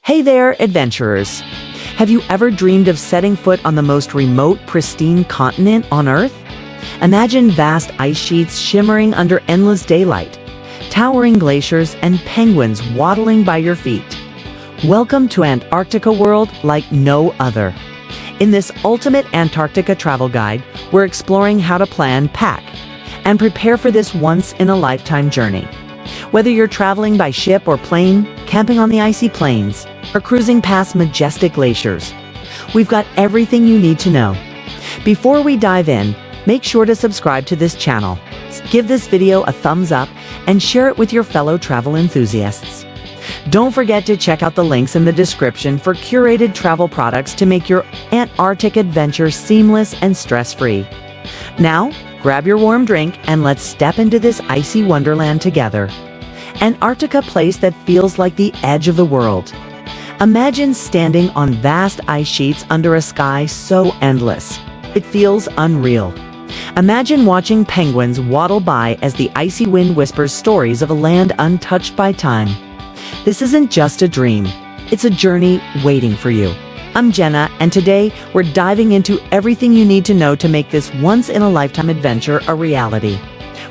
Hey there, adventurers! Have you ever dreamed of setting foot on the most remote, pristine continent on Earth? Imagine vast ice sheets shimmering under endless daylight, towering glaciers, and penguins waddling by your feet. Welcome to Antarctica world like no other. In this ultimate Antarctica travel guide, we're exploring how to plan, pack, and prepare for this once-in-a-lifetime journey. Whether you're traveling by ship or plane, camping on the icy plains, or cruising past majestic glaciers, we've got everything you need to know. Before we dive in, make sure to subscribe to this channel, give this video a thumbs up, and share it with your fellow travel enthusiasts. Don't forget to check out the links in the description for curated travel products to make your Antarctic adventure seamless and stress-free. Now, grab your warm drink and let's step into this icy wonderland together. Antarctica, place that feels like the edge of the world. Imagine standing on vast ice sheets under a sky so endless. It feels unreal. Imagine watching penguins waddle by as the icy wind whispers stories of a land untouched by time. This isn't just a dream, it's a journey waiting for you. I'm Jenna, and today we're diving into everything you need to know to make this once-in-a-lifetime adventure a reality.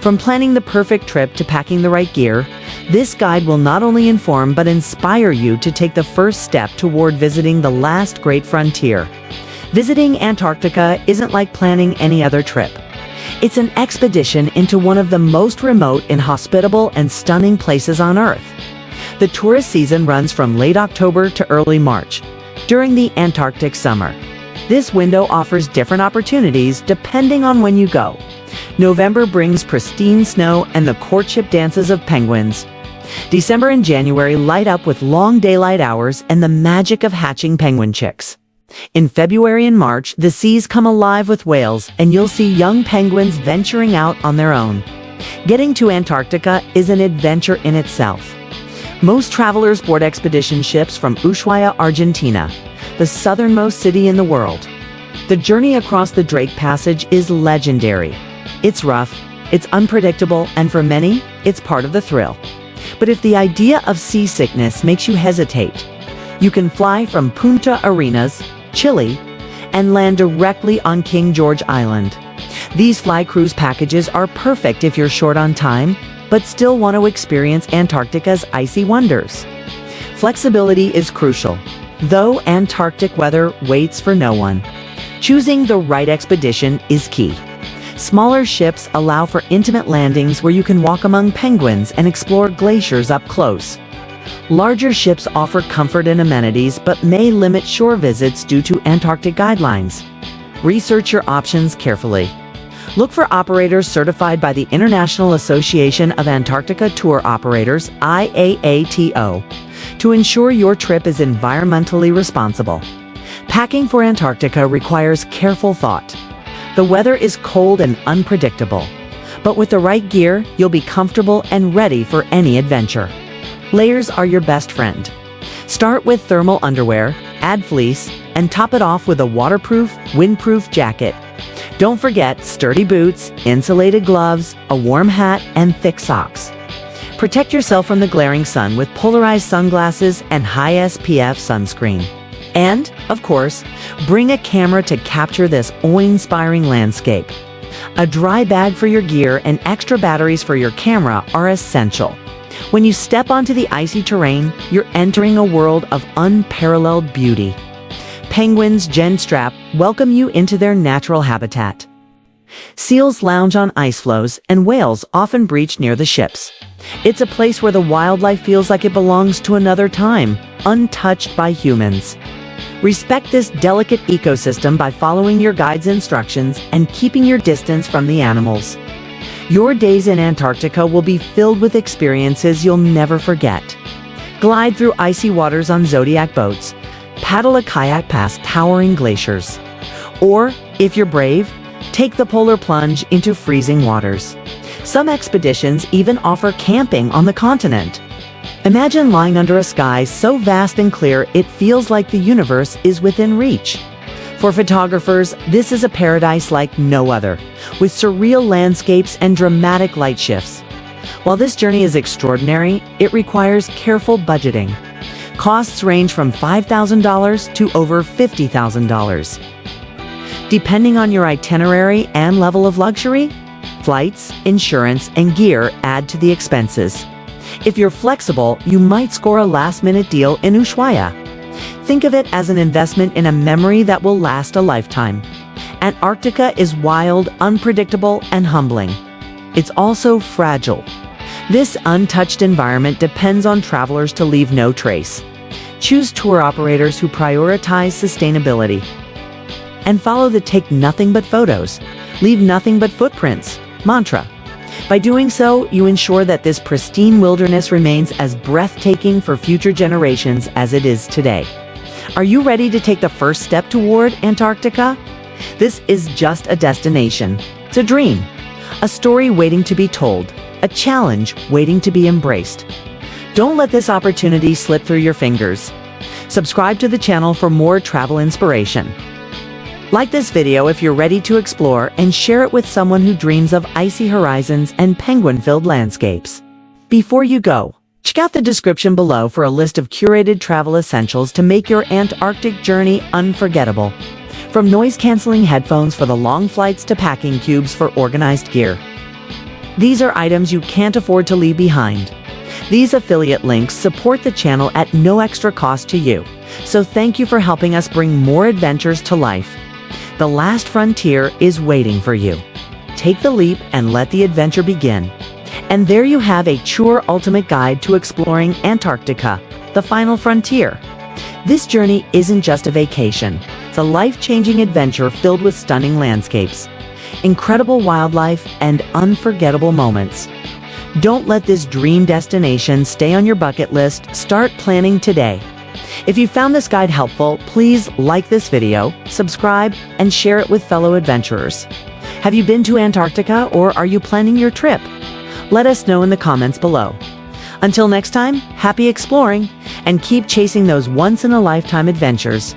From planning the perfect trip to packing the right gear, this guide will not only inform but inspire you to take the first step toward visiting the last great frontier. Visiting Antarctica isn't like planning any other trip. It's an expedition into one of the most remote, inhospitable, and stunning places on Earth. The tourist season runs from late October to early March, during the Antarctic summer. This window offers different opportunities depending on when you go. November brings pristine snow and the courtship dances of penguins. December and January light up with long daylight hours and the magic of hatching penguin chicks. In February and March, the seas come alive with whales, and you'll see young penguins venturing out on their own. Getting to Antarctica is an adventure in itself. Most travelers board expedition ships from Ushuaia, Argentina, the southernmost city in the world. The journey across the Drake Passage is legendary. It's rough, it's unpredictable, and for many, it's part of the thrill. But if the idea of seasickness makes you hesitate, you can fly from Punta Arenas, Chile, and land directly on King George Island. These fly cruise packages are perfect if you're short on time, but still want to experience Antarctica's icy wonders. Flexibility is crucial, though Antarctic weather waits for no one. Choosing the right expedition is key. Smaller ships allow for intimate landings where you can walk among penguins and explore glaciers up close. Larger ships offer comfort and amenities but may limit shore visits due to Antarctic guidelines. Research your options carefully. Look for operators certified by the International Association of Antarctica Tour Operators, IAATO, to ensure your trip is environmentally responsible. Packing for Antarctica requires careful thought. The weather is cold and unpredictable, but with the right gear, you'll be comfortable and ready for any adventure. Layers are your best friend. Start with thermal underwear, add fleece, and top it off with a waterproof, windproof jacket. Don't forget sturdy boots, insulated gloves, a warm hat, and thick socks. Protect yourself from the glaring sun with polarized sunglasses and high SPF sunscreen. And, of course, bring a camera to capture this awe-inspiring landscape. A dry bag for your gear and extra batteries for your camera are essential. When you step onto the icy terrain, you're entering a world of unparalleled beauty. Penguins, Genstrap, welcome you into their natural habitat. Seals lounge on ice floes, and whales often breach near the ships. It's a place where the wildlife feels like it belongs to another time, untouched by humans. Respect this delicate ecosystem by following your guide's instructions and keeping your distance from the animals. Your days in Antarctica will be filled with experiences you'll never forget. Glide through icy waters on Zodiac boats, paddle a kayak past towering glaciers. Or, if you're brave, take the polar plunge into freezing waters. Some expeditions even offer camping on the continent. Imagine lying under a sky so vast and clear it feels like the universe is within reach. For photographers, this is a paradise like no other, with surreal landscapes and dramatic light shifts. While this journey is extraordinary, it requires careful budgeting. Costs range from $5,000 to over $50,000. Depending on your itinerary and level of luxury, flights, insurance, and gear add to the expenses. If you're flexible, you might score a last-minute deal in Ushuaia. Think of it as an investment in a memory that will last a lifetime. Antarctica is wild, unpredictable, and humbling. It's also fragile. This untouched environment depends on travelers to leave no trace. Choose tour operators who prioritize sustainability. And follow the take nothing but photos, leave nothing but footprints mantra. By doing so, you ensure that this pristine wilderness remains as breathtaking for future generations as it is today. Are you ready to take the first step toward Antarctica? This is just a destination. It's a dream, a story waiting to be told, a challenge waiting to be embraced. Don't let this opportunity slip through your fingers. Subscribe to the channel for more travel inspiration. Like this video if you're ready to explore, and share it with someone who dreams of icy horizons and penguin-filled landscapes. Before you go, check out the description below for a list of curated travel essentials to make your Antarctic journey unforgettable. From noise-canceling headphones for the long flights to packing cubes for organized gear. These are items you can't afford to leave behind. These affiliate links support the channel at no extra cost to you, so thank you for helping us bring more adventures to life. The last frontier is waiting for you. Take the leap and let the adventure begin. And there you have a true ultimate guide to exploring Antarctica, the final frontier. This journey isn't just a vacation. It's a life-changing adventure filled with stunning landscapes, incredible wildlife, and unforgettable moments. Don't let this dream destination stay on your bucket list. Start planning today. If you found this guide helpful, please like this video, subscribe, and share it with fellow adventurers. Have you been to Antarctica, or are you planning your trip? Let us know in the comments below. Until next time, happy exploring, and keep chasing those once-in-a-lifetime adventures.